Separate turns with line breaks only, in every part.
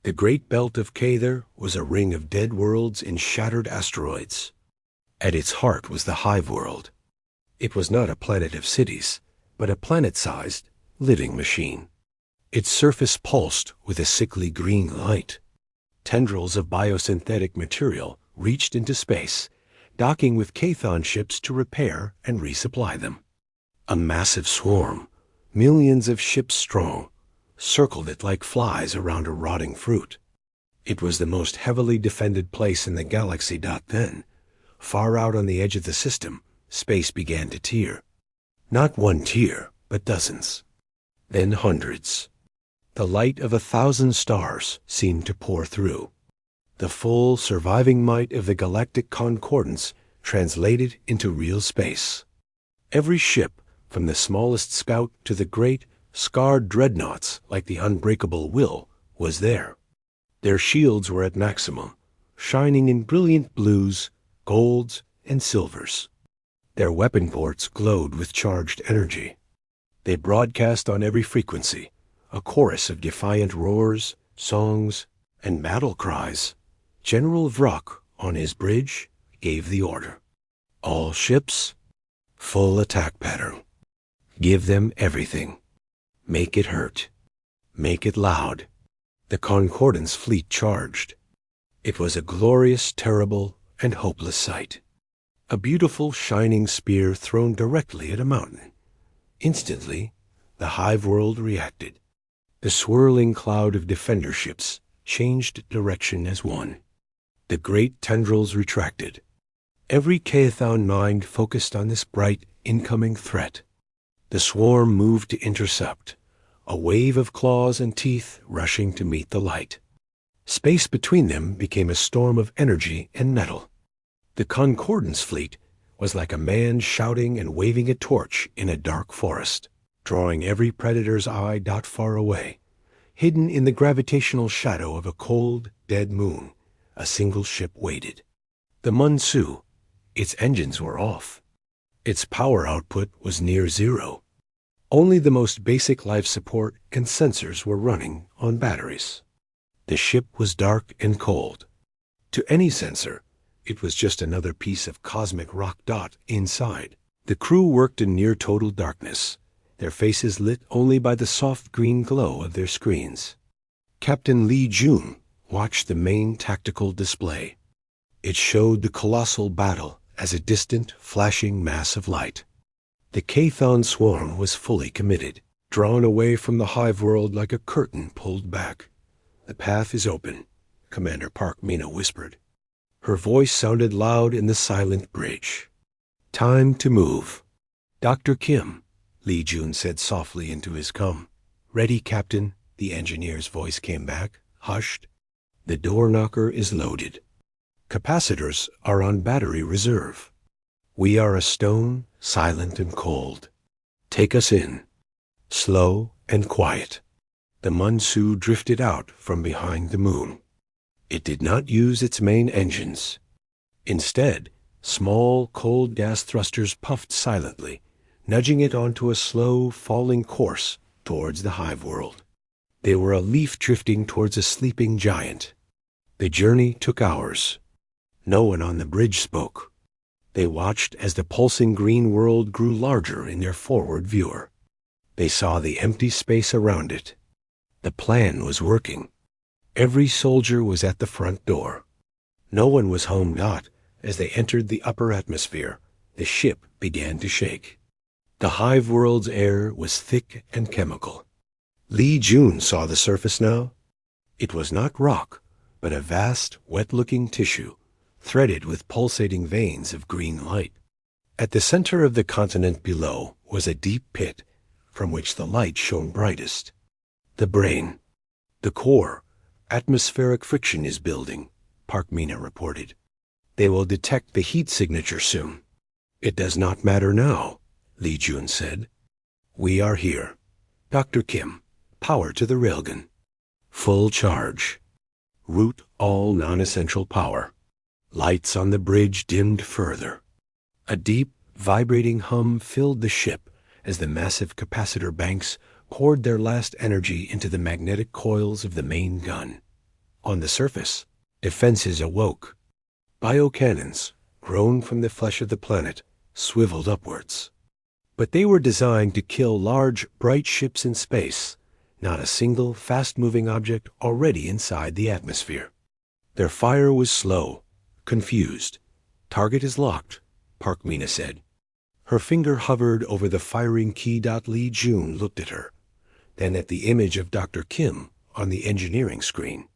The great belt of Cather was a ring of dead worlds and shattered asteroids. At its heart was the Hive World. It was not a planet of cities, but a planet-sized, living machine. Its surface pulsed with a sickly green light. Tendrils of biosynthetic material reached into space, docking with Cathon ships to repair and resupply them. A massive swarm, millions of ships strong, circled it like flies around a rotting fruit. It was the most heavily defended place in the galaxy. Then, far out on the edge of the system, space began to tear. Not one tear, but dozens. Then hundreds. The light of 1,000 stars seemed to pour through. The full surviving might of the galactic concordance translated into real space. Every ship, from the smallest scout to the great, scarred dreadnoughts like the unbreakable Will, was there. Their shields were at maximum, shining in brilliant blues, golds, and silvers. Their weapon ports glowed with charged energy. They broadcast on every frequency, a chorus of defiant roars, songs, and battle cries. General Vrock, on his bridge, gave the order. All ships, full attack pattern. Give them everything. Make it hurt. Make it loud. The Concordance fleet charged. It was a glorious, terrible, and hopeless sight. A beautiful, shining spear thrown directly at a mountain. Instantly, the Hive World reacted. The swirling cloud of defender ships changed direction as one. The great tendrils retracted. Every Cathon mind focused on this bright, incoming threat. The swarm moved to intercept, a wave of claws and teeth rushing to meet the light. Space between them became a storm of energy and metal. The Concordance fleet was like a man shouting and waving a torch in a dark forest, drawing every predator's eye far away. Hidden in the gravitational shadow of a cold, dead moon, a single ship waited. The Munsu. Its engines were off. Its power output was near zero. Only the most basic life support and sensors were running on batteries. The ship was dark and cold. To any sensor, it was just another piece of cosmic rock inside. The crew worked in near total darkness, their faces lit only by the soft green glow of their screens. Captain Li Jun watched the main tactical display. It showed the colossal battle as a distant, flashing mass of light. The Cathon swarm was fully committed, drawn away from the Hive World like a curtain pulled back. "The path is open," Commander Park Mina whispered. Her voice sounded loud in the silent bridge. "Time to move." "Dr. Kim," Li Jun said softly into his com. "Ready, Captain," the engineer's voice came back, hushed. "The door knocker is loaded. Capacitors are on battery reserve. We are a stone, silent and cold. Take us in." Slow and quiet, the Munsu drifted out from behind the moon. It did not use its main engines. Instead, small, cold gas thrusters puffed silently, nudging it onto a slow, falling course towards the Hive World. They were a leaf drifting towards a sleeping giant. The journey took hours. No one on the bridge spoke. They watched as the pulsing green world grew larger in their forward viewer. They saw the empty space around it. The plan was working. Every soldier was at the front door. No one was home. As they entered the upper atmosphere, the ship began to shake. The Hive World's air was thick and chemical. Li Jun saw the surface now. It was not rock, but a vast, wet-looking tissue, threaded with pulsating veins of green light. At the center of the continent below was a deep pit, from which the light shone brightest. The brain. The core. Atmospheric friction is building, Park Mina reported. They will detect the heat signature soon. "It does not matter now," Li Jun said. "We are here. Dr. Kim, power to the railgun. Full charge. Route all non-essential power." Lights on the bridge dimmed further. A deep, vibrating hum filled the ship as the massive capacitor banks poured their last energy into the magnetic coils of the main gun. On the surface, defenses awoke. Biocannons, grown from the flesh of the planet, swiveled upwards. But they were designed to kill large, bright ships in space, not a single fast-moving object already inside the atmosphere. Their fire was slow, confused. "Target is locked," Parkmina said. Her finger hovered over the firing key. Li Jun looked at her, then at the image of Dr. Kim on the engineering screen.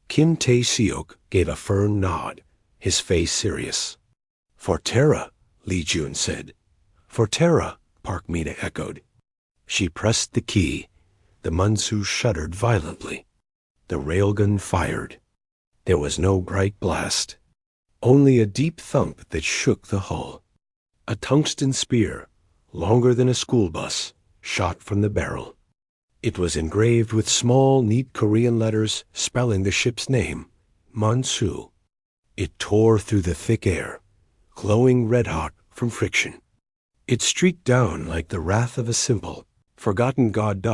Kim Tae-seok gave a firm nod, his face serious. "For Terra," Li Jun said. "For Terra," Parkmina echoed. She pressed the key. The Munsu shuddered violently. The railgun fired. There was no bright blast, only a deep thump that shook the hull. A tungsten spear, longer than a school bus, shot from the barrel. It was engraved with small, neat Korean letters spelling the ship's name, Munsu. It tore through the thick air, glowing red-hot from friction. It streaked down like the wrath of a simple, forgotten god.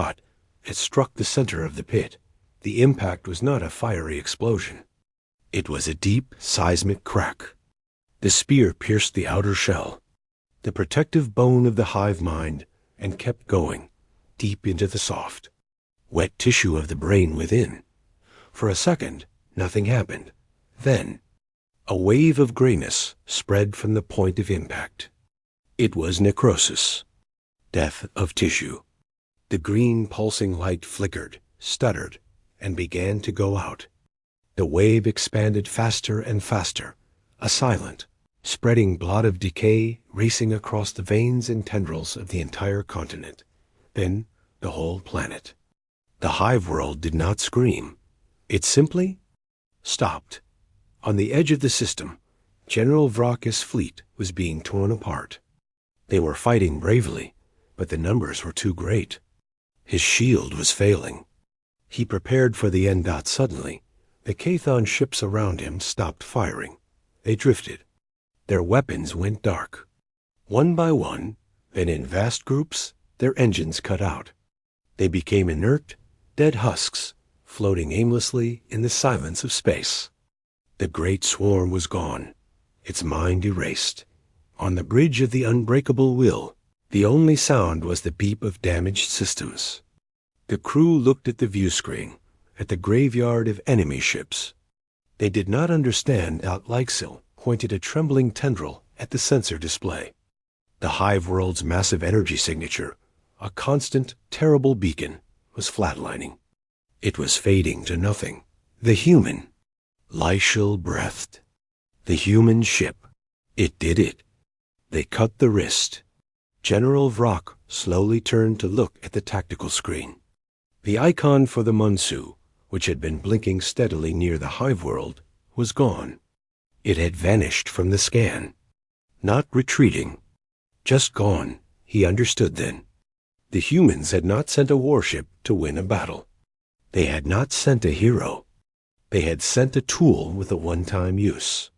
It struck the center of the pit. The impact was not a fiery explosion. It was a deep, seismic crack. The spear pierced the outer shell, the protective bone of the hive mind, and kept going, deep into the soft, wet tissue of the brain within. For a second, nothing happened. Then, a wave of grayness spread from the point of impact. It was necrosis, death of tissue. The green pulsing light flickered, stuttered, and began to go out. The wave expanded faster and faster, a silent, spreading blot of decay racing across the veins and tendrils of the entire continent, then the whole planet. The hive world did not scream. It simply stopped. On the edge of the system, General Vraka's fleet was being torn apart. They were fighting bravely, but the numbers were too great. His shield was failing. He prepared for the end. Suddenly, the Kathon ships around him stopped firing. They drifted. Their weapons went dark. One by one, then in vast groups, their engines cut out. They became inert, dead husks, floating aimlessly in the silence of space. The great swarm was gone, its mind erased. On the bridge of the unbreakable will, the only sound was the beep of damaged systems. The crew looked at the view screen, at the graveyard of enemy ships. They did not understand. Leixil pointed a trembling tendril at the sensor display. The hive world's massive energy signature, a constant, terrible beacon, was flatlining. It was fading to nothing. The human. Leixil breathed. The human ship. It did it. They cut the wrist. General Vrak slowly turned to look at the tactical screen. The icon for the Munsu, which had been blinking steadily near the hive world, was gone. It had vanished from the scan. Not retreating. Just gone, he understood then. The humans had not sent a warship to win a battle. They had not sent a hero. They had sent a tool with a one-time use.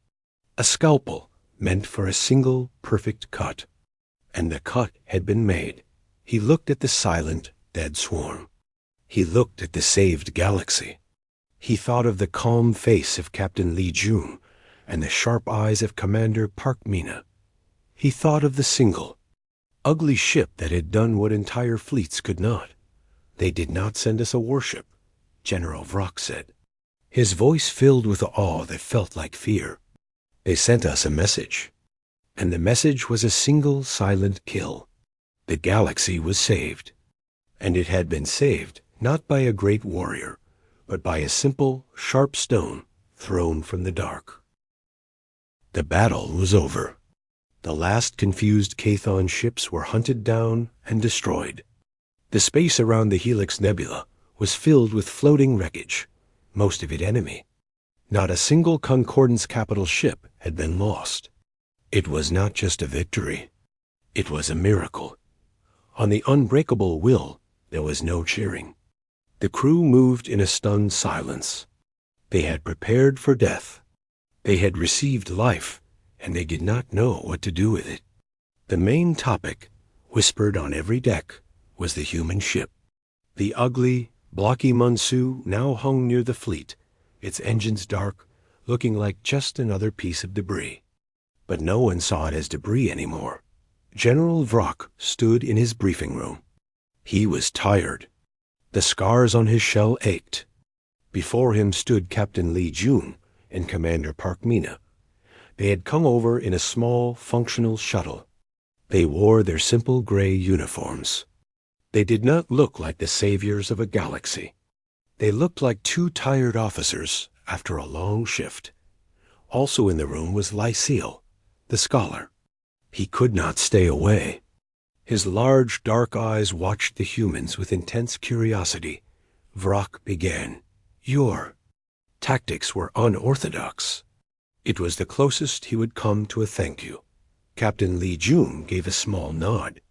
A scalpel meant for a single, perfect cut. And the cut had been made. He looked at the silent, dead swarm. He looked at the saved galaxy. He thought of the calm face of Captain Li Jun and the sharp eyes of Commander Parkmina. He thought of the single, ugly ship that had done what entire fleets could not. "They did not send us a warship," General Vrak said. His voice filled with awe that felt like fear. "They sent us a message. And the message was a single silent kill. The galaxy was saved. And it had been saved not by a great warrior, but by a simple, sharp stone thrown from the dark." The battle was over. The last confused Kathon ships were hunted down and destroyed. The space around the Helix Nebula was filled with floating wreckage, most of it enemy. Not a single Concordance capital ship had been lost. It was not just a victory. It was a miracle. On the unbreakable will, there was no cheering. The crew moved in a stunned silence. They had prepared for death. They had received life, and they did not know what to do with it. The main topic, whispered on every deck, was the human ship. The ugly, blocky Munsu now hung near the fleet, its engines dark, looking like just another piece of debris. But no one saw it as debris anymore. General Vrock stood in his briefing room. He was tired. The scars on his shell ached. Before him stood Captain Lee Jun and Commander Park Mina. They had come over in a small, functional shuttle. They wore their simple gray uniforms. They did not look like the saviors of a galaxy. They looked like two tired officers after a long shift. Also in the room was Lyceel, the scholar. He could not stay away. His large, dark eyes watched the humans with intense curiosity. Vrock began. Your tactics were unorthodox. It was the closest he would come to a thank you. Captain Lee Jun gave a small nod.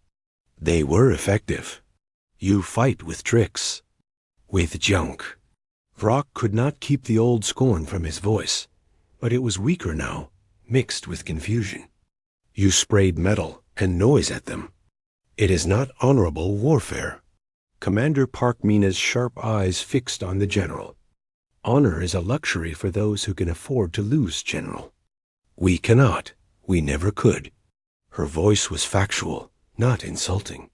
They were effective. You fight with tricks. With junk. Vrock could not keep the old scorn from his voice, but it was weaker now, mixed with confusion. You sprayed metal and noise at them. It is not honorable warfare. Commander Park Mina's sharp eyes fixed on the general. Honor is a luxury for those who can afford to lose, General. We cannot. We never could. Her voice was factual, not insulting.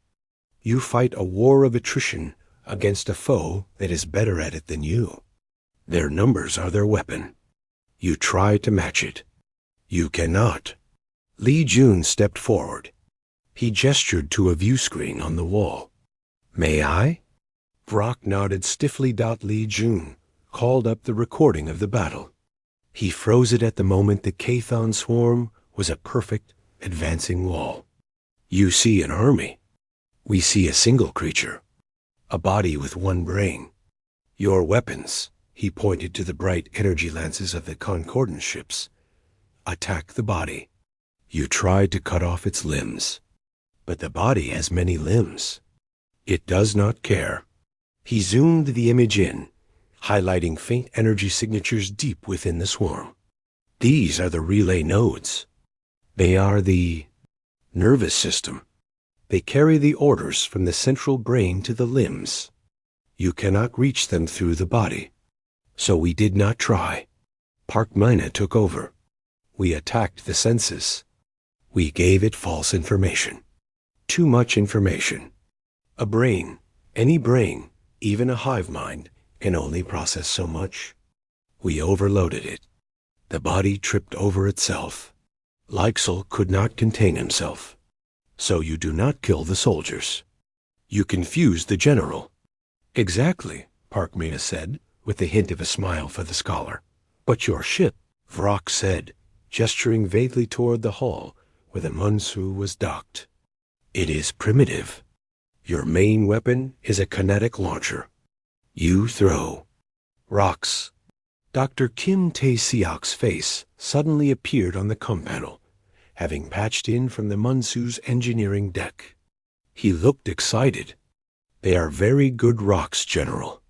You fight a war of attrition against a foe that is better at it than you. Their numbers are their weapon. You try to match it. You cannot. Lee Jun stepped forward. He gestured to a view screen on the wall. May I? Vrock nodded stiffly. Lee Jun called up the recording of the battle. He froze it at the moment the Kathon swarm was a perfect, advancing wall. You see an army. We see a single creature. A body with one brain. Your weapons, he pointed to the bright energy lances of the Concordance ships, attack the body. You tried to cut off its limbs. But the body has many limbs. It does not care. He zoomed the image in, highlighting faint energy signatures deep within the swarm. These are the relay nodes. They are the nervous system. They carry the orders from the central brain to the limbs. You cannot reach them through the body. So we did not try. Park Mina took over. We attacked the senses. We gave it false information. Too much information. A brain, any brain, even a hive mind, can only process so much. We overloaded it. The body tripped over itself. Lyceel could not contain himself. So you do not kill the soldiers. You confuse the general. Exactly, Park Mina said, with the hint of a smile for the scholar. But your ship, Vrock said, gesturing vaguely toward the hall where the Munsu was docked. It is primitive. Your main weapon is a kinetic launcher. You throw rocks. Dr. Kim Tae-seok's face suddenly appeared on the comm panel, having patched in from the Munsu's engineering deck. He looked excited. They are very good rocks, General,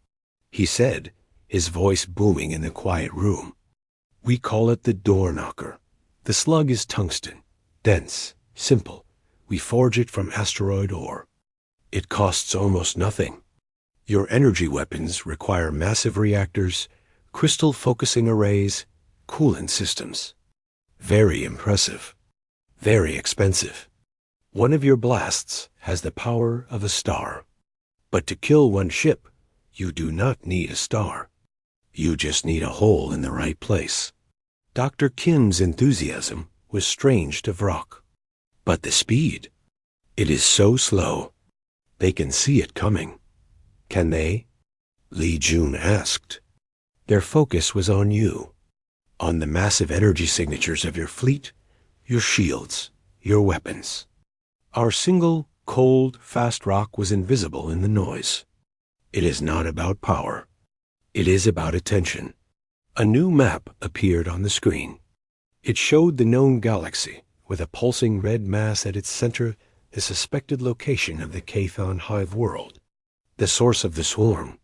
he said, his voice booming in the quiet room. We call it the door knocker. The slug is tungsten, dense, simple. We forge it from asteroid ore. It costs almost nothing. Your energy weapons require massive reactors, crystal focusing arrays, coolant systems. Very impressive. Very expensive. One of your blasts has the power of a star. But to kill one ship, you do not need a star. You just need a hole in the right place. Dr. Kim's enthusiasm was strange to Vrock. But the speed. It is so slow. They can see it coming. Can they? Lee Jun asked. Their focus was on you, on the massive energy signatures of your fleet, your shields, your weapons. Our single, cold, fast rock was invisible in the noise. It is not about power. It is about attention. A new map appeared on the screen. It showed the known galaxy, with a pulsing red mass at its center, the suspected location of the Kathon hive world. The source of the swarm.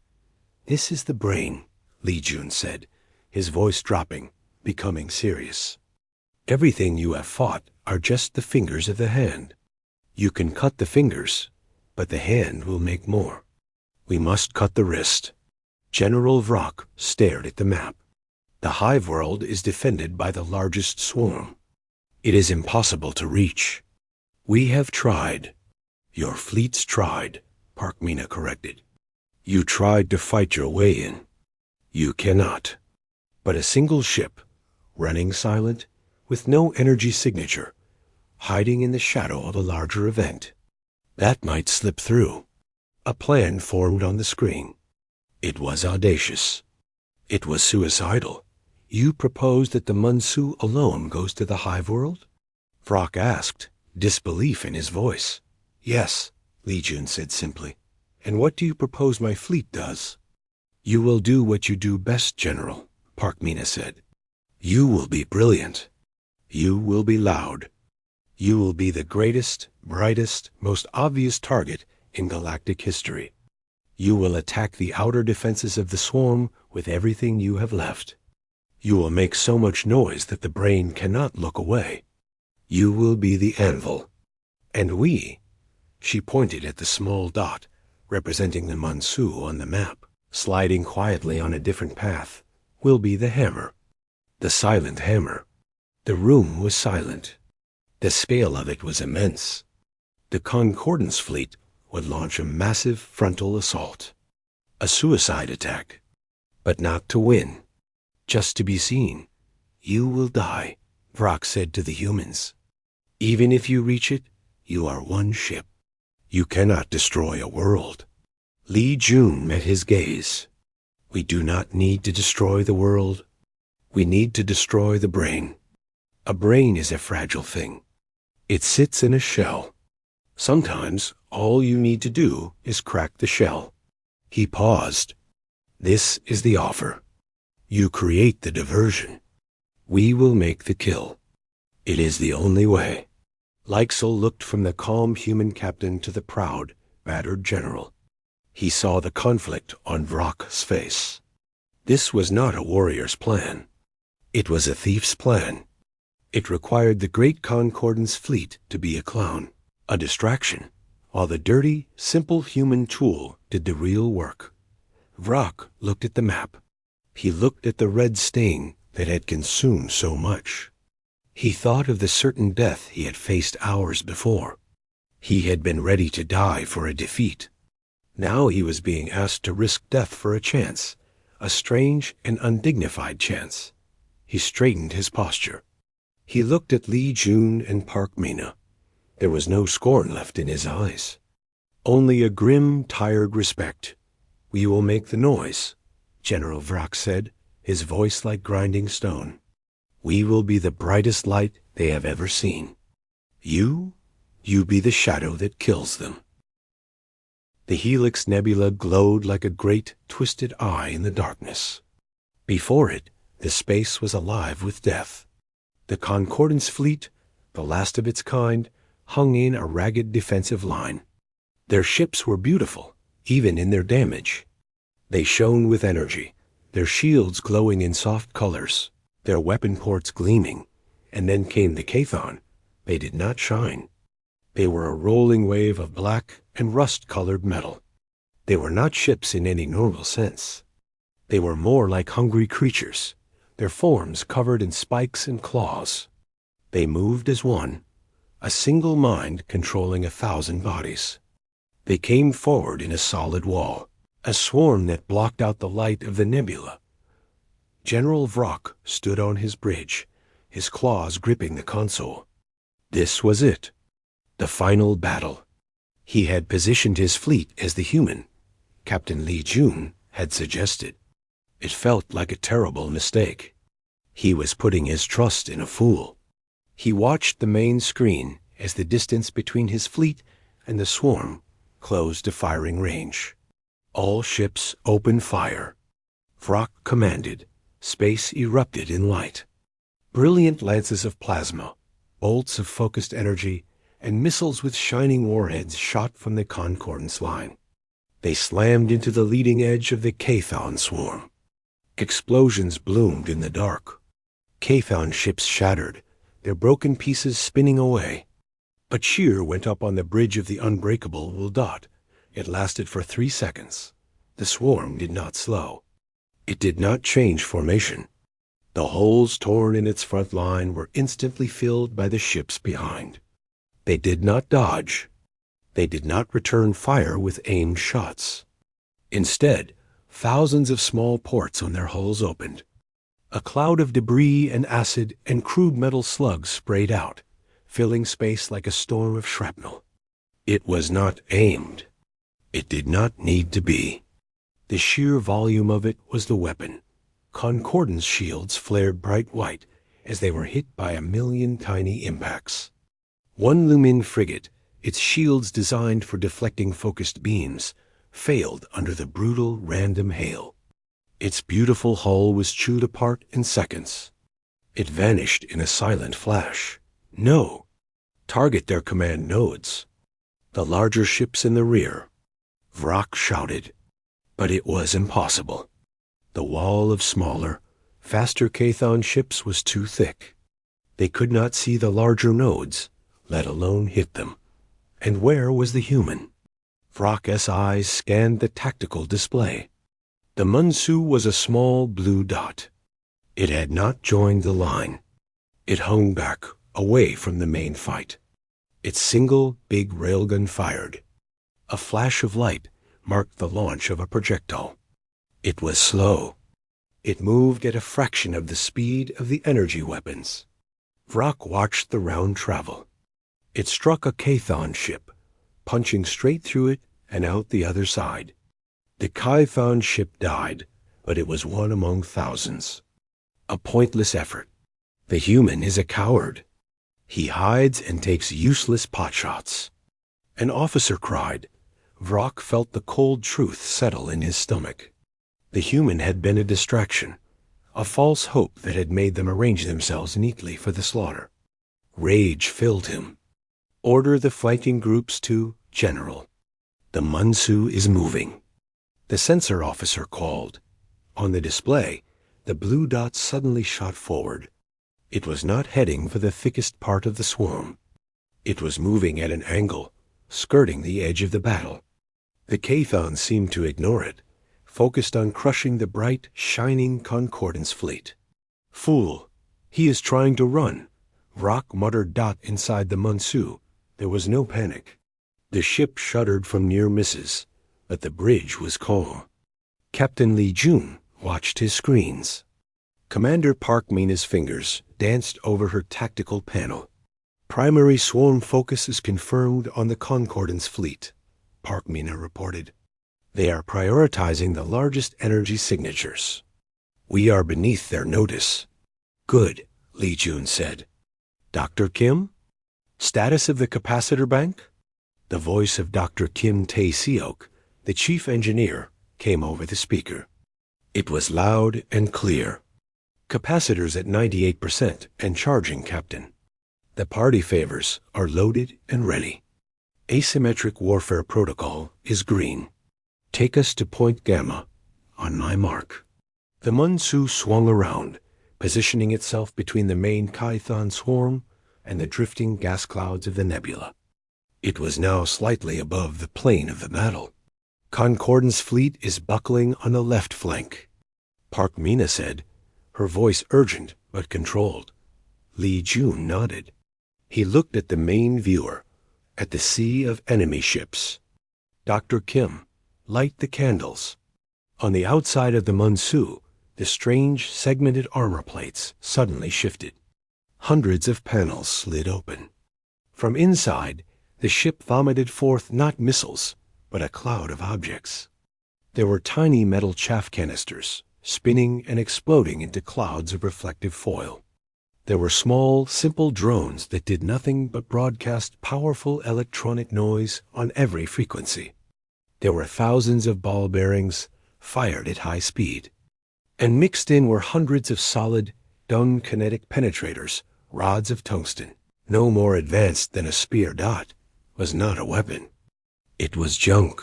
This is the brain, Lee Jun said, his voice dropping, becoming serious. Everything you have fought are just the fingers of the hand. You can cut the fingers, but the hand will make more. We must cut the wrist. General Vrock stared at the map. The hive world is defended by the largest swarm. It is impossible to reach. We have tried. Your fleets tried, Parkmina corrected. You tried to fight your way in. You cannot. But a single ship, running silent, with no energy signature, hiding in the shadow of a larger event. That might slip through. A plan formed on the screen. It was audacious. It was suicidal. You proposed that the Munsu alone goes to the hive world? Vrock asked, disbelief in his voice. Yes, Li Jun said simply. And what do you propose my fleet does? You will do what you do best, General, Parkmina said. You will be brilliant. You will be loud. You will be the greatest, brightest, most obvious target in galactic history. You will attack the outer defenses of the swarm with everything you have left. You will make so much noise that the brain cannot look away. You will be the anvil. And we, she pointed at the small dot representing the Munsu on the map, sliding quietly on a different path, will be the hammer. The silent hammer. The room was silent. The scale of it was immense. The Concordance fleet would launch a massive frontal assault. A suicide attack. But not to win. Just to be seen. You will die, Vrock said to the humans. Even if you reach it, you are one ship. You cannot destroy a world. Li Jun met his gaze. We do not need to destroy the world. We need to destroy the brain. A brain is a fragile thing. It sits in a shell. Sometimes all you need to do is crack the shell. He paused. This is the offer. You create the diversion. We will make the kill. It is the only way. Leixel looked from the calm human captain to the proud, battered general. He saw the conflict on Vrock's face. This was not a warrior's plan. It was a thief's plan. It required the great Concordance fleet to be a clown, a distraction, while the dirty, simple human tool did the real work. Vrock looked at the map. He looked at the red stain that had consumed so much. He thought of the certain death he had faced hours before. He had been ready to die for a defeat. Now he was being asked to risk death for a chance, a strange and undignified chance. He straightened his posture. He looked at Li Jun and Parkmina. There was no scorn left in his eyes. Only a grim, tired respect. We will make the noise, General Vrock said, his voice like grinding stone. We will be the brightest light they have ever seen. You be the shadow that kills them. The Helix Nebula glowed like a great, twisted eye in the darkness. Before it, the space was alive with death. The Concordance fleet, the last of its kind, hung in a ragged defensive line. Their ships were beautiful, even in their damage. They shone with energy, their shields glowing in soft colors, their weapon ports gleaming, and then came the Chthon. They did not shine. They were a rolling wave of black and rust-colored metal. They were not ships in any normal sense. They were more like hungry creatures, their forms covered in spikes and claws. They moved as one, a single mind controlling 1,000 bodies. They came forward in a solid wall, a swarm that blocked out the light of the nebula. General Vrock stood on his bridge, his claws gripping the console. This was it, the final battle. He had positioned his fleet as the human Captain Li Jun had suggested. It felt like a terrible mistake. He was putting his trust in a fool. He watched the main screen as the distance between his fleet and the swarm closed to firing range. All ships open fire. Vrock commanded. Space erupted in light. Brilliant lances of plasma, bolts of focused energy, and missiles with shining warheads shot from the Concordance line. They slammed into the leading edge of the Chthon swarm. Explosions bloomed in the dark. Chthon ships shattered, their broken pieces spinning away. A cheer went up on the bridge of the unbreakable Wuldot. It lasted for 3 seconds. The swarm did not slow. It did not change formation. The holes torn in its front line were instantly filled by the ships behind. They did not dodge. They did not return fire with aimed shots. Instead, thousands of small ports on their hulls opened. A cloud of debris and acid and crude metal slugs sprayed out, filling space like a storm of shrapnel. It was not aimed. It did not need to be. The sheer volume of it was the weapon. Concordance shields flared bright white as they were hit by 1,000,000 tiny impacts. One Lumin frigate, its shields designed for deflecting focused beams, failed under the brutal random hail. Its beautiful hull was chewed apart in seconds. It vanished in a silent flash. No! Target their command nodes. The larger ships in the rear. Vrak shouted. But it was impossible. The wall of smaller, faster Chthon ships was too thick. They could not see the larger nodes, let alone hit them. And where was the human? Vrak's eyes scanned the tactical display. The Munsu was a small blue dot. It had not joined the line. It hung back, away from the main fight. Its single big railgun fired. A flash of light marked the launch of a projectile. It was slow. It moved at a fraction of the speed of the energy weapons. Vrak watched the round travel. It struck a Chthon ship, punching straight through it and out the other side. The Chthon ship died, but it was one among thousands. A pointless effort. The human is a coward. He hides and takes useless potshots. An officer cried. Vrak felt the cold truth settle in his stomach. The human had been a distraction, a false hope that had made them arrange themselves neatly for the slaughter. Rage filled him. Order the fighting groups to General. The Munsu is moving. The sensor officer called. On the display, the blue dot suddenly shot forward. It was not heading for the thickest part of the swarm. It was moving at an angle, skirting the edge of the battle. The Chthon seemed to ignore it, focused on crushing the bright, shining Concordance fleet. Fool! He is trying to run. Vrak muttered dot inside the Munsu. There was no panic. The ship shuddered from near misses, but the bridge was calm. Captain Li Jun watched his screens. Commander Park Mina's fingers danced over her tactical panel. Primary swarm focus is confirmed on the Concordance fleet, Park Mina reported. They are prioritizing the largest energy signatures. We are beneath their notice. Good, Li Jun said. Dr. Kim? Status of the capacitor bank? The voice of Dr. Kim Tae-seok, the chief engineer, came over the speaker. It was loud and clear. Capacitors at 98% and charging, Captain. The party favors are loaded and ready. Asymmetric warfare protocol is green. Take us to Point Gamma, on my mark. The Munsu swung around, positioning itself between the main Chthon swarm and the drifting gas clouds of the nebula. It was now slightly above the plane of the battle. Concordance fleet is buckling on the left flank. Park Mina said, her voice urgent but controlled. Li Jun nodded. He looked at the main viewer, at the sea of enemy ships. Dr. Kim, light the candles. On the outside of the Munsu, the strange segmented armor plates suddenly shifted. Hundreds of panels slid open. From inside, the ship vomited forth not missiles, but a cloud of objects. There were tiny metal chaff canisters, spinning and exploding into clouds of reflective foil. There were small, simple drones that did nothing but broadcast powerful electronic noise on every frequency. There were thousands of ball bearings fired at high speed. And mixed in were hundreds of solid, dung kinetic penetrators, rods of tungsten. No more advanced than a spear dot, was not a weapon. It was junk.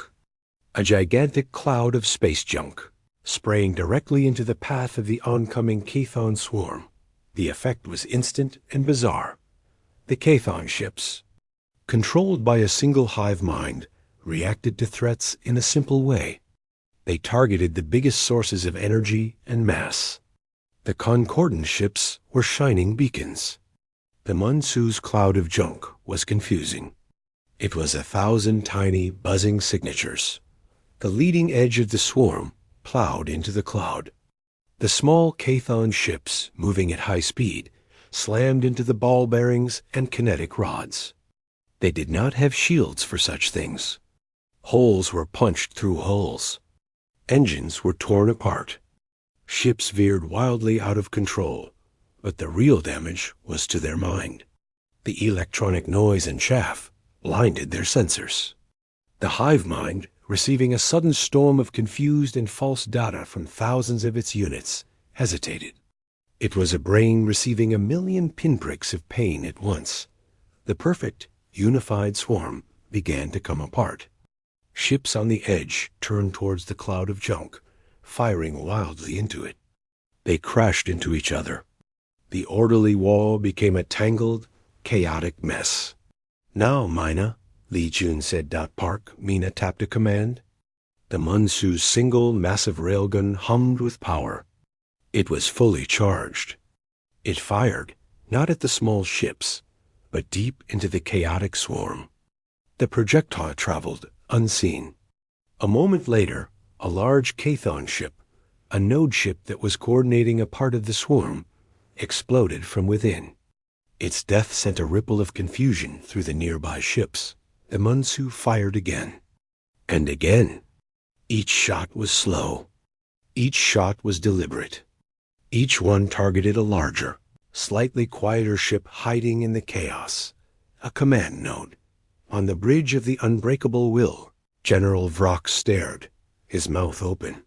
A gigantic cloud of space junk, spraying directly into the path of the oncoming Chthon swarm. The effect was instant and bizarre. The Chthon ships, controlled by a single hive mind, reacted to threats in a simple way. They targeted the biggest sources of energy and mass. The Concordant ships were shining beacons. The Mansu's cloud of junk was confusing. It was 1,000 tiny, buzzing signatures. The leading edge of the swarm plowed into the cloud. The small Cathon ships, moving at high speed, slammed into the ball bearings and kinetic rods. They did not have shields for such things. Holes were punched through holes. Engines were torn apart. Ships veered wildly out of control, but the real damage was to their mind. The electronic noise and chaff blinded their sensors. The hive mind, receiving a sudden storm of confused and false data from thousands of its units, hesitated. It was a brain receiving 1,000,000 pinpricks of pain at once. The perfect, unified swarm began to come apart. Ships on the edge turned towards the cloud of junk, firing wildly into it. They crashed into each other. The orderly wall became a tangled, chaotic mess. "Now, Mina," Li Jun said. "Park," Mina tapped a command. The Mansu's single massive railgun hummed with power. It was fully charged. It fired, not at the small ships, but deep into the chaotic swarm. The projectile traveled unseen. A moment later, a large Cathon ship, a node ship that was coordinating a part of the swarm, exploded from within. Its death sent a ripple of confusion through the nearby ships. The Mansu fired again. And again. Each shot was slow. Each shot was deliberate. Each one targeted a larger, slightly quieter ship hiding in the chaos. A command node. On the bridge of the unbreakable will, General Vrock stared, his mouth open.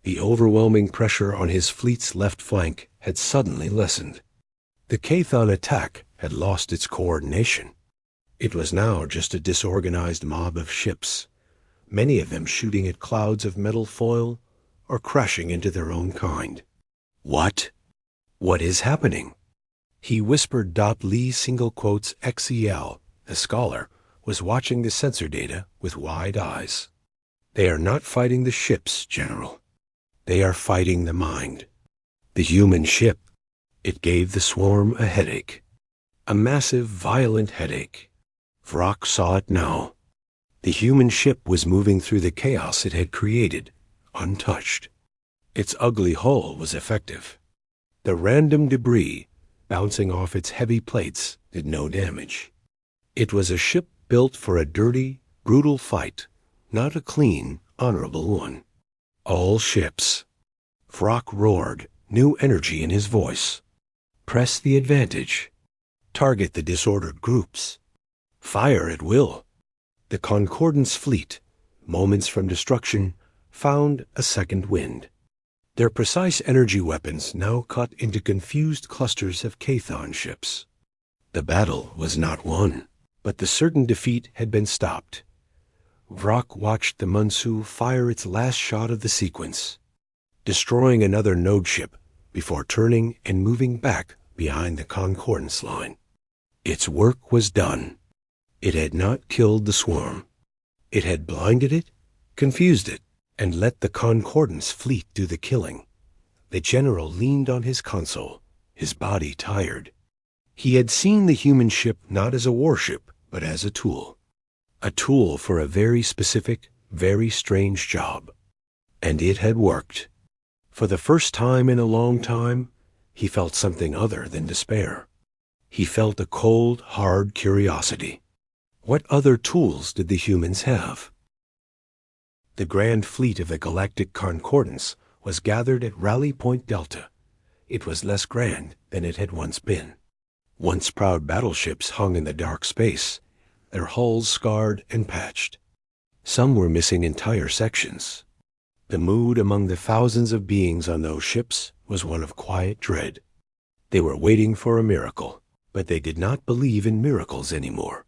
The overwhelming pressure on his fleet's left flank had suddenly lessened. The Cathon attack had lost its coordination. It was now just a disorganized mob of ships, many of them shooting at clouds of metal foil or crashing into their own kind. "What? What is happening?" He whispered. Lee XEL, a scholar, was watching the sensor data with wide eyes. "They are not fighting the ships, General. They are fighting the mind. The human ship." It gave the swarm a headache. A massive, violent headache. Vrock saw it now. The human ship was moving through the chaos it had created, untouched. Its ugly hull was effective. The random debris, bouncing off its heavy plates, did no damage. It was a ship built for a dirty, brutal fight, not a clean, honorable one. All ships. Vrock roared, new energy in his voice. Press the advantage. Target the disordered groups. Fire at will. The Concordance fleet, moments from destruction, found a second wind. Their precise energy weapons now cut into confused clusters of Cathon ships. The battle was not won, but the certain defeat had been stopped. Vrock watched the Mansu fire its last shot of the sequence, destroying another node ship before turning and moving back behind the Concordance line. Its work was done. It had not killed the swarm. It had blinded it, confused it, and let the Concordance fleet do the killing. The general leaned on his console, his body tired. He had seen the human ship not as a warship, but as a tool for a very specific, very strange job. And it had worked. For the first time in a long time, he felt something other than despair. He felt a cold, hard curiosity. What other tools did the humans have? The grand fleet of the Galactic Concordance was gathered at Rally Point Delta. It was less grand than it had once been. Once proud battleships hung in the dark space, their hulls scarred and patched. Some were missing entire sections. The mood among the thousands of beings on those ships was one of quiet dread. They were waiting for a miracle, but they did not believe in miracles anymore.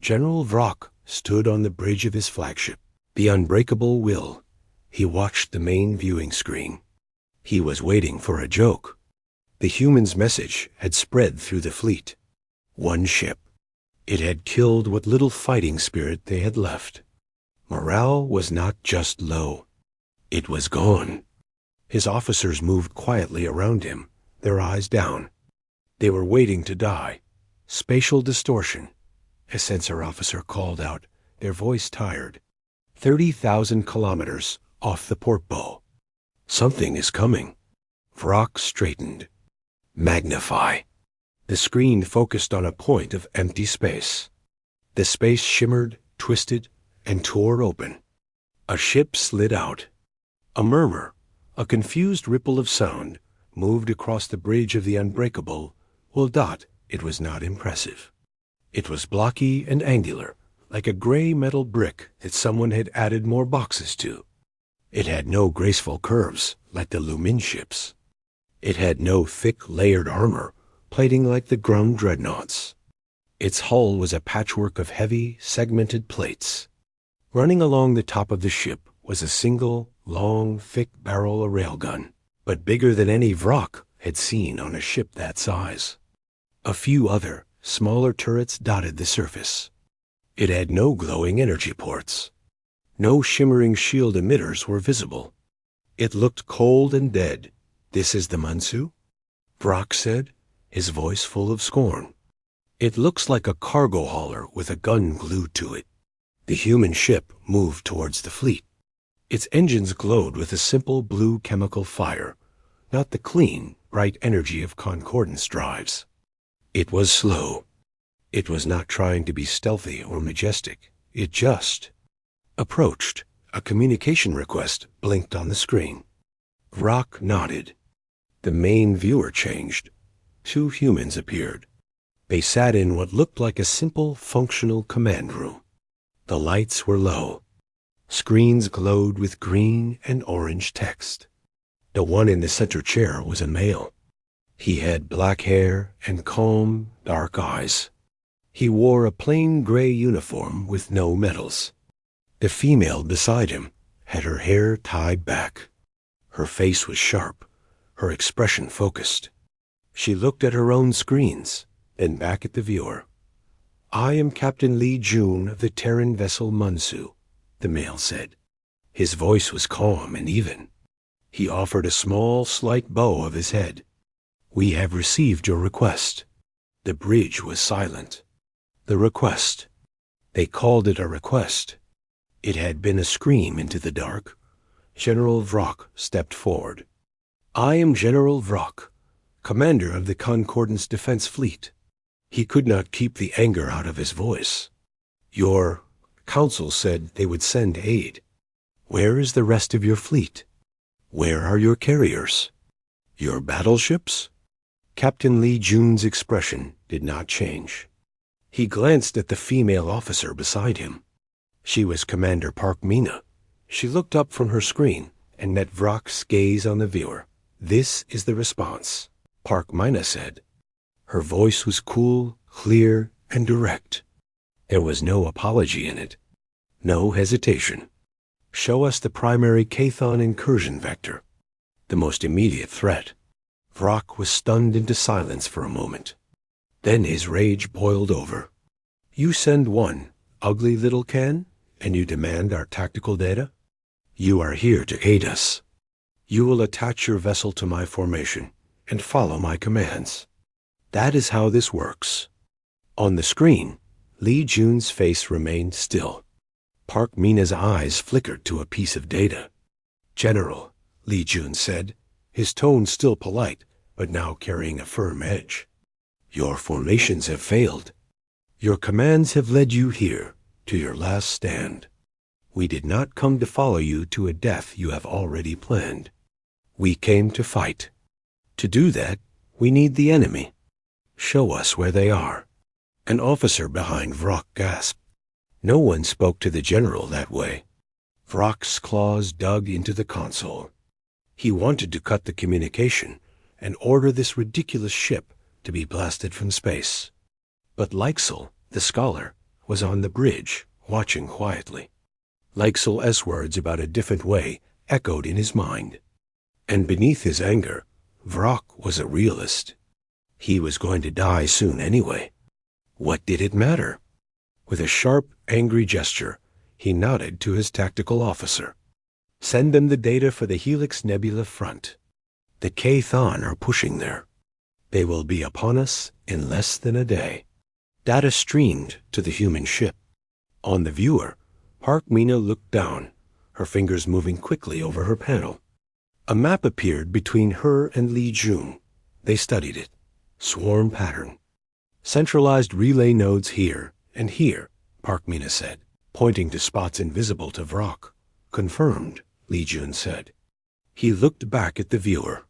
General Vrock stood on the bridge of his flagship, the unbreakable will. He watched the main viewing screen. He was waiting for a joke. The human's message had spread through the fleet. One ship. It had killed what little fighting spirit they had left. Morale was not just low. It was gone. His officers moved quietly around him, their eyes down. They were waiting to die. Spatial distortion, a sensor officer called out, their voice tired. 30,000 kilometers off the port bow. Something is coming. Vrock straightened. Magnify. The screen focused on a point of empty space. The space shimmered, twisted, and tore open. A ship slid out. A murmur, a confused ripple of sound, moved across the bridge of the unbreakable. Well, it was not impressive. It was blocky and angular, like a gray metal brick that someone had added more boxes to. It had no graceful curves like the Lumin ships. It had no thick, layered armor, plating like the Grung dreadnoughts. Its hull was a patchwork of heavy, segmented plates. Running along the top of the ship was a single, long, thick barrel railgun, but bigger than any Vrock had seen on a ship that size. A few other, smaller turrets dotted the surface. It had no glowing energy ports. No shimmering shield emitters were visible. It looked cold and dead. "This is the Mansu?" Vrock said, his voice full of scorn. "It looks like a cargo hauler with a gun glued to it." The human ship moved towards the fleet. Its engines glowed with a simple blue chemical fire, not the clean, bright energy of Concordance drives. It was slow. It was not trying to be stealthy or majestic. It just approached. A communication request blinked on the screen. Vrock nodded. The main viewer changed. 2 humans appeared. They sat in what looked like a simple, functional command room. The lights were low. Screens glowed with green and orange text. The one in the center chair was a male. He had black hair and calm, dark eyes. He wore a plain gray uniform with no medals. The female beside him had her hair tied back. Her face was sharp, her expression focused. She looked at her own screens, then back at the viewer. "I am Captain Lee Jun of the Terran vessel Mansu," the male said. His voice was calm and even. He offered a small, slight bow of his head. "We have received your request." The bridge was silent. The request. They called it a request. It had been a scream into the dark. General Vrock stepped forward. "I am General Vrock, commander of the Concordance Defense Fleet." He could not keep the anger out of his voice. "Your council said they would send aid. Where is the rest of your fleet? Where are your carriers? Your battleships?" Captain Lee Jun's expression did not change. He glanced at the female officer beside him. She was Commander Park Mina. She looked up from her screen and met Vrock's gaze on the viewer. "This is the response," Park Mina said. Her voice was cool, clear, and direct. There was no apology in it, no hesitation. "Show us the primary Chthon incursion vector, the most immediate threat." Vrock was stunned into silence for a moment. Then his rage boiled over. "You send one, ugly little can, and you demand our tactical data? You are here to aid us. You will attach your vessel to my formation and follow my commands. That is how this works." On the screen, Lee Jun's face remained still. Park Mina's eyes flickered to a piece of data. "General," Lee Jun said, his tone still polite, but now carrying a firm edge. "Your formations have failed. Your commands have led you here, to your last stand. We did not come to follow you to a death you have already planned. We came to fight. To do that, we need the enemy. Show us where they are." An officer behind Vrock gasped. No one spoke to the general that way. Vrock's claws dug into the console. He wanted to cut the communication and order this ridiculous ship to be blasted from space. But Leixel, the scholar, was on the bridge, watching quietly. Leixel's words about a different way echoed in his mind. And beneath his anger, Vrock was a realist. He was going to die soon anyway. What did it matter? With a sharp, angry gesture, he nodded to his tactical officer. Send them the data for the Helix Nebula front. The K-Thon are pushing there. They will be upon us in less than a day. Data streamed to the human ship. On the viewer, Park Mina looked down, her fingers moving quickly over her panel. A map appeared between her and Li Jun. They studied it. Swarm pattern. Centralized relay nodes here and here, Park Mina said, pointing to spots invisible to Vrock. Confirmed, Li Jun said. He looked back at the viewer.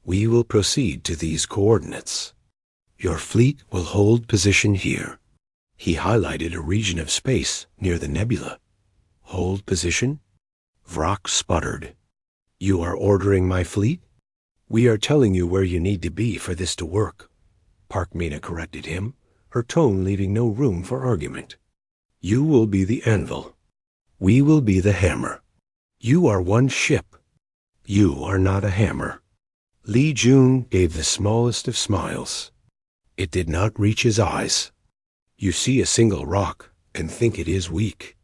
We will proceed to these coordinates. Your fleet will hold position here. He highlighted a region of space near the nebula. Hold position? Vrock sputtered. You are ordering my fleet? We are telling you where you need to be for this to work. Park Mina corrected him, her tone leaving no room for argument. You will be the anvil. We will be the hammer. You are one ship. You are not a hammer. Li Jun gave the smallest of smiles. It did not reach his eyes. You see a single rock and think it is weak.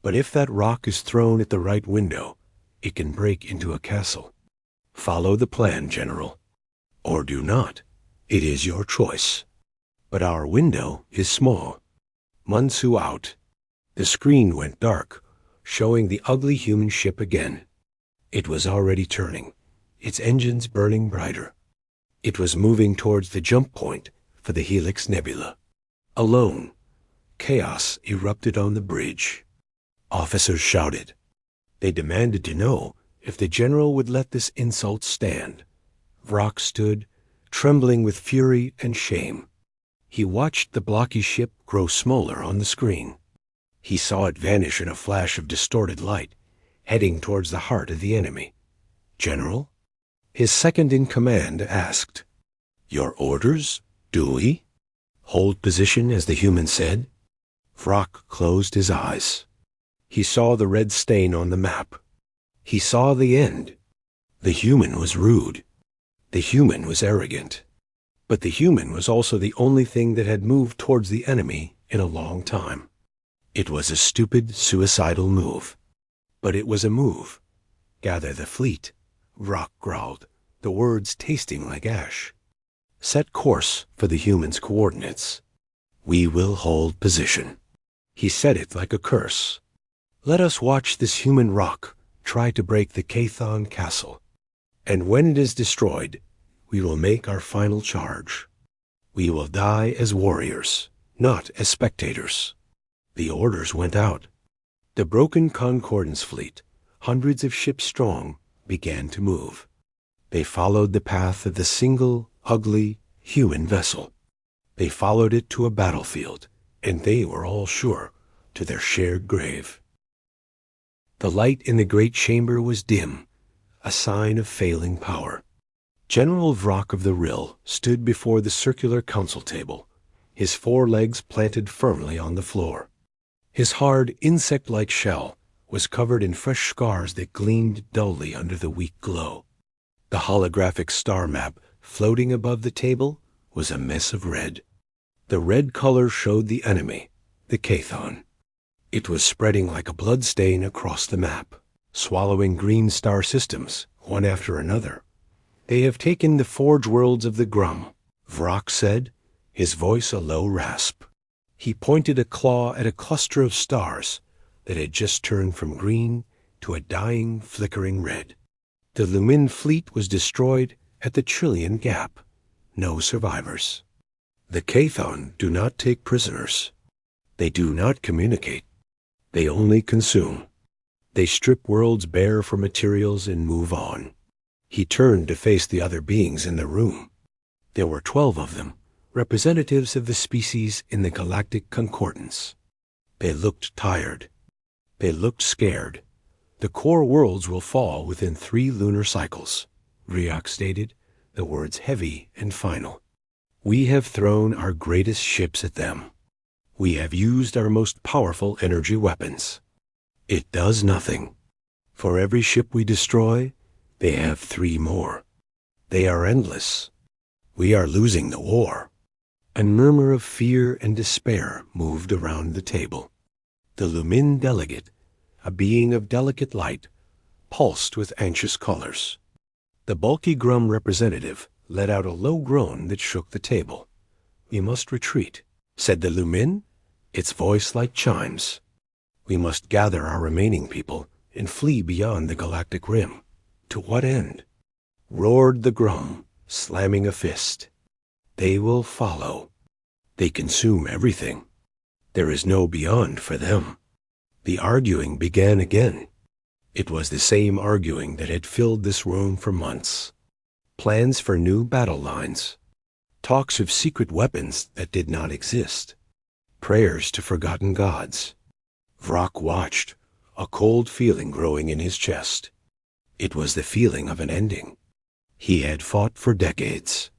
But if that rock is thrown at the right window, it can break into a castle. Follow the plan, General. Or do not. It is your choice. But our window is small. Mansu out. The screen went dark, showing the ugly human ship again. It was already turning, its engines burning brighter. It was moving towards the jump point for the Helix Nebula. Alone, chaos erupted on the bridge. Officers shouted. They demanded to know if the general would let this insult stand. Vrock stood, trembling with fury and shame. He watched the blocky ship grow smaller on the screen. He saw it vanish in a flash of distorted light, heading towards the heart of the enemy. General? His second-in-command asked. Your orders, Dewey? Hold position, as the human said. Vrock closed his eyes. He saw the red stain on the map. He saw the end. The human was rude. The human was arrogant. But the human was also the only thing that had moved towards the enemy in a long time. It was a stupid, suicidal move. But it was a move. Gather the fleet, Vrock growled, the words tasting like ash. Set course for the human's coordinates. We will hold position. He said it like a curse. Let us watch this human rock try to break the K-Thon castle. And when it is destroyed, we will make our final charge. We will die as warriors, not as spectators. The orders went out. The broken Concordance fleet, hundreds of ships strong, began to move. They followed the path of the single, ugly, human vessel. They followed it to a battlefield, and they were all sure to their shared grave. The light in the great chamber was dim, a sign of failing power. General Vrock of the Rill stood before the circular council table, his four legs planted firmly on the floor. His hard, insect-like shell was covered in fresh scars that gleamed dully under the weak glow. The holographic star map floating above the table was a mess of red. The red color showed the enemy, the K-Thon. It was spreading like a blood stain across the map, swallowing green star systems, one after another. They have taken the forge worlds of the Grum, Vrock said, his voice a low rasp. He pointed a claw at a cluster of stars that had just turned from green to a dying, flickering red. The Lumin fleet was destroyed at the Trillion Gap. No survivors. The K-Thon do not take prisoners. They do not communicate. They only consume. They strip worlds bare for materials and move on. He turned to face the other beings in the room. There were 12 of them, representatives of the species in the galactic concordance. They looked tired. They looked scared. The core worlds will fall within 3 lunar cycles, Riak stated, the words heavy and final. We have thrown our greatest ships at them. We have used our most powerful energy weapons. It does nothing. For every ship we destroy, they have 3 more. They are endless. We are losing the war. A murmur of fear and despair moved around the table. The Lumin delegate, a being of delicate light, pulsed with anxious colors. The bulky Grum representative let out a low groan that shook the table. "We must retreat," said the Lumin, its voice like chimes. "We must gather our remaining people and flee beyond the galactic rim." "To what end?" roared the Grum, slamming a fist. "They will follow. They consume everything. There is no beyond for them." The arguing began again. It was the same arguing that had filled this room for months. Plans for new battle lines. Talks of secret weapons that did not exist. Prayers to forgotten gods. Vrock watched, a cold feeling growing in his chest. It was the feeling of an ending. He had fought for decades.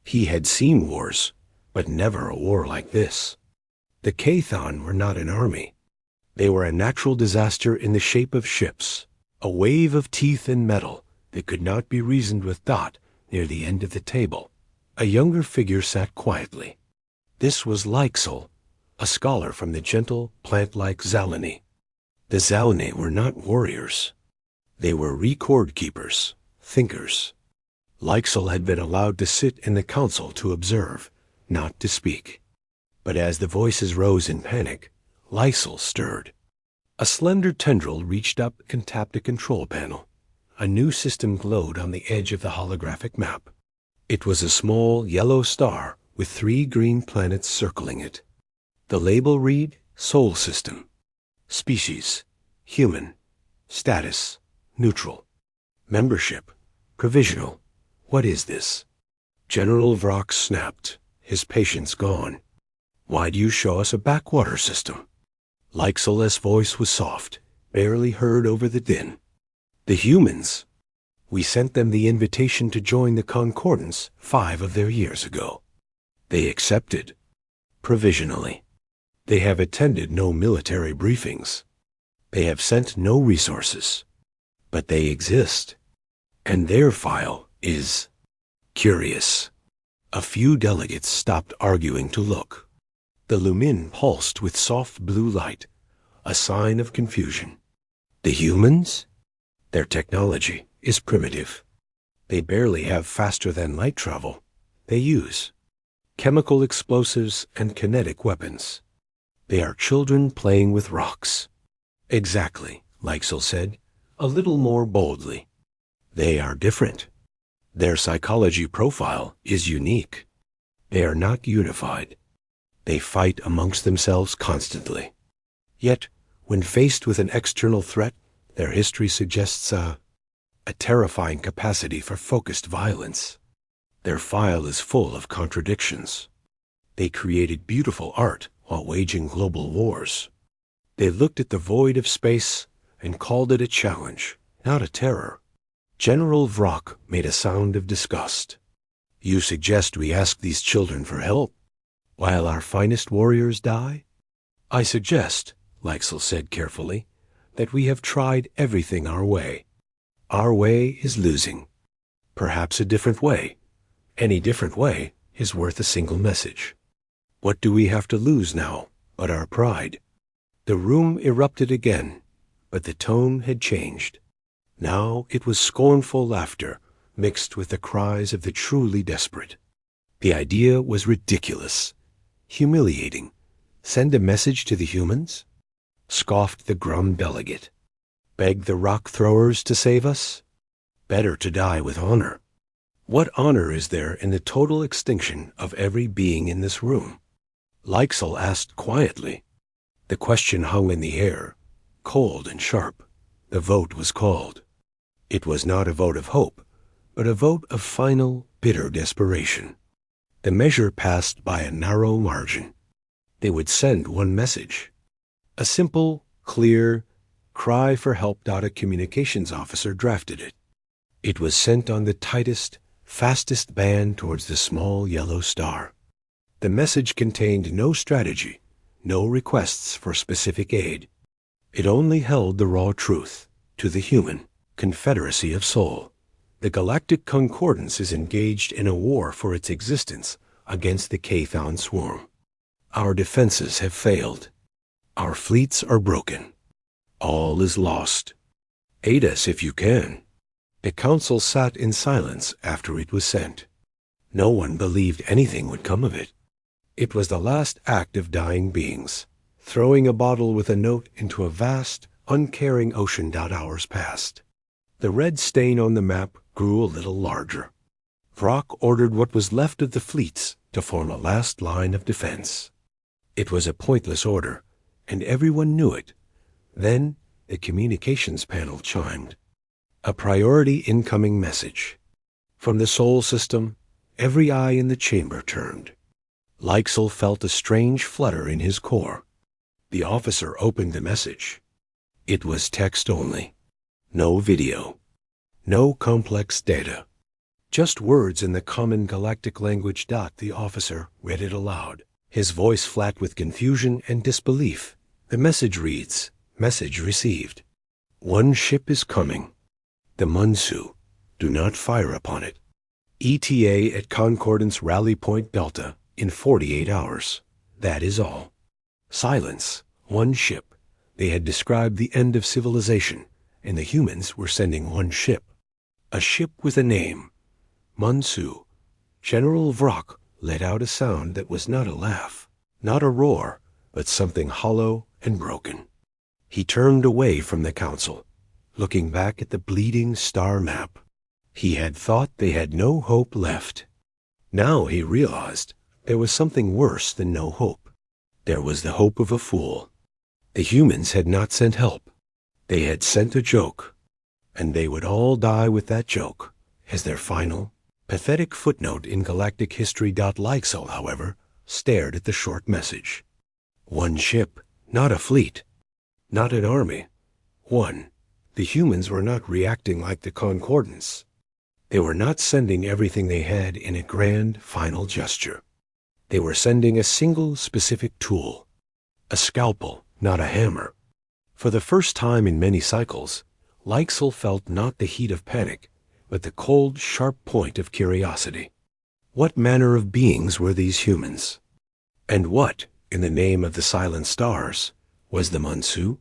He had seen wars, but never a war like this. The Kathon were not an army. They were a natural disaster in the shape of ships, a wave of teeth and metal that could not be reasoned with. Near the end of the table, a younger figure sat quietly. This was Lyxel, a scholar from the gentle, plant-like Zalani. The Zalani were not warriors. They were record keepers, thinkers. Lyxel had been allowed to sit in the council to observe, not to speak. But as the voices rose in panic, Lyxel stirred. A slender tendril reached up and tapped a control panel. A new system glowed on the edge of the holographic map. It was a small yellow star with 3 green planets circling it. The label read, Sol System. Species, human. Status, neutral. Membership, provisional. What is this? General Vrock snapped, his patience gone. "Why do you show us a backwater system?" Lyxel's voice was soft, barely heard over the din. "The humans. We sent them the invitation to join the Concordance 5 of their years ago. They accepted. Provisionally. They have attended no military briefings. They have sent no resources. But they exist. And their file is curious." A few delegates stopped arguing to look. The Lumin pulsed with soft blue light, a sign of confusion. The humans? Their technology is primitive. They barely have faster-than-light travel. They use chemical explosives and kinetic weapons. They are children playing with rocks. "Exactly," Lyxel said, a little more boldly. "They are different. Their psychology profile is unique. They are not unified. They fight amongst themselves constantly. Yet, when faced with an external threat, their history suggests a terrifying capacity for focused violence. Their file is full of contradictions. They created beautiful art while waging global wars. They looked at the void of space and called it a challenge, not a terror." General Vrock made a sound of disgust. "You suggest we ask these children for help, while our finest warriors die?" "I suggest," Lyxel said carefully, "that we have tried everything our way. Our way is losing. Perhaps a different way. Any different way is worth a single message. What do we have to lose now but our pride?" The room erupted again, but the tone had changed. Now it was scornful laughter mixed with the cries of the truly desperate. The idea was ridiculous, humiliating. Send a message to the humans? Scoffed the Grum delegate. Beg the rock throwers to save us? Better to die with honor. What honor is there in the total extinction of every being in this room? Lyxel asked quietly. The question hung in the air, cold and sharp. The vote was called. It was not a vote of hope, but a vote of final, bitter desperation. The measure passed by a narrow margin. They would send one message. A simple, clear, cry for help. A communications officer drafted it. It was sent on the tightest, fastest band towards the small yellow star. The message contained no strategy, no requests for specific aid. It only held the raw truth. To the human confederacy of soul, the galactic concordance is engaged in a war for its existence against the Kathon swarm. Our defenses have failed. Our fleets are broken. All is lost. Aid us if you can. The council sat in silence after it was sent. No one believed anything would come of it. It was the last act of dying beings, throwing a bottle with a note into a vast, uncaring ocean. Hours passed. The red stain on the map grew a little larger. Vrock ordered what was left of the fleets to form a last line of defense. It was a pointless order, and everyone knew it. Then the communications panel chimed. A priority incoming message. From the Sol system, every eye in the chamber turned. Leixel felt a strange flutter in his core. The officer opened the message. It was text only. No video. No complex data. Just words in the common galactic language. The officer read it aloud, his voice flat with confusion and disbelief. The message reads, "Message received. One ship is coming. The Munsu. Do not fire upon it. ETA at Concordance Rally Point Delta in 48 hours. That is all." Silence. One ship. They had described the end of civilization, and the humans were sending one ship. A ship with a name. Munsu. General Vrock let out a sound that was not a laugh, not a roar, but something hollow and broken. He turned away from the council, looking back at the bleeding star map. He had thought they had no hope left. Now he realized there was something worse than no hope. There was the hope of a fool. The humans had not sent help. They had sent a joke, and they would all die with that joke as their final, pathetic footnote in galactic history. Leixel, however, stared at the short message. One ship, not a fleet, not an army. One. The humans were not reacting like the Concordance. They were not sending everything they had in a grand final gesture. They were sending a single specific tool, a scalpel, not a hammer. For the first time in many cycles, Leixel felt not the heat of panic, but the cold, sharp point of curiosity. What manner of beings were these humans? And what, in the name of the silent stars, was the Munsu?